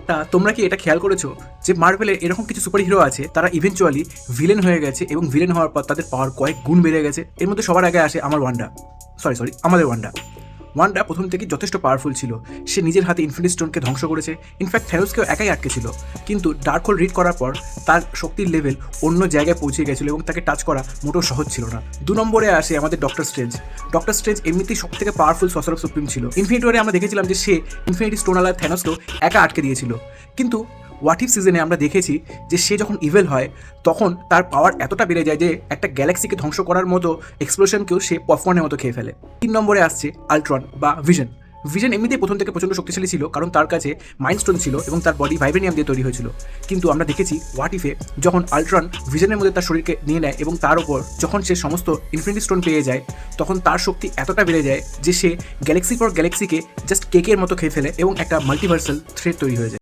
তা তোমরা কি এটা খেয়াল করেছো যে মার্ভেলের এরকম কিছু সুপার হিরো আছে তারা ইভেনচুয়ালি ভিলেন হয়ে গেছে এবং ভিলেন হওয়ার পর তাদের পাওয়ার কয়েক গুণ বেড়ে গেছে। এর মধ্যে সবার আগে আসে আমাদের ওয়ান্ডা। ওয়ান্ডা প্রথম থেকেই যথেষ্ট পাওয়ারফুল ছিল। সে নিজের হাতে ইনফিনিটি স্টোনকে ধ্বংস করেছে, ইনফ্যাক্ট থ্যানোসকেও একাই আটকে ছিল। কিন্তু ডার্ক হোল রিড করার পর তার শক্তির লেভেল অন্য জায়গায় পৌঁছে গেছিলো এবং তাকে টাচ করা মোটেও সহজ ছিল না। 2 নম্বরে আসে আমাদের ডক্টর স্ট্রেঞ্জ। ডক্টর স্ট্রেঞ্জ এমনিতেই সব থেকে পাওয়ারফুল সর্সারার সুপ্রিম ছিল। ইনফিনিটি ওয়ারে আমরা দেখেছিলাম যে সে ইনফিনিটি স্টোন আলার থ্যানোসকেও একা আটকে দিয়েছিল। কিন্তু হোয়াট ইফ সিজনে আমরা দেখেছি যে সে যখন ইভেল হয় তখন তার পাওয়ার এতটা বেড়ে যায় যে একটা গ্যালাক্সিকে ধ্বংস করার মতো এক্সপ্লোশনকেও সে পপকর্নের মতো খেয়ে ফেলে। 3 নম্বরে আসছে আল্ট্রন বা ভিশন। ভিশন এমনিতেই প্রথম থেকে প্রচণ্ড শক্তিশালী ছিল, কারণ তার কাছে মাইন্ড স্টোন ছিল এবং তার বডি ভাইব্রেনিয়াম দিয়ে তৈরি হয়েছিল। কিন্তু আমরা দেখেছি হোয়াট ইফে যখন আল্ট্রন ভিশনের মধ্যে তার শরীরকে নিয়ে নেয় এবং তার উপর যখন সে সমস্ত ইনফিনিটি স্টোন পেয়ে যায় তখন তার শক্তি এতটা বেড়ে যায় যে সে গ্যালাক্সির পর গ্যালাক্সিকে জাস্ট কেকের মতো খেয়ে ফেলে এবং একটা মাল্টিভার্সাল থ্রেড তৈরি হয়ে যায়।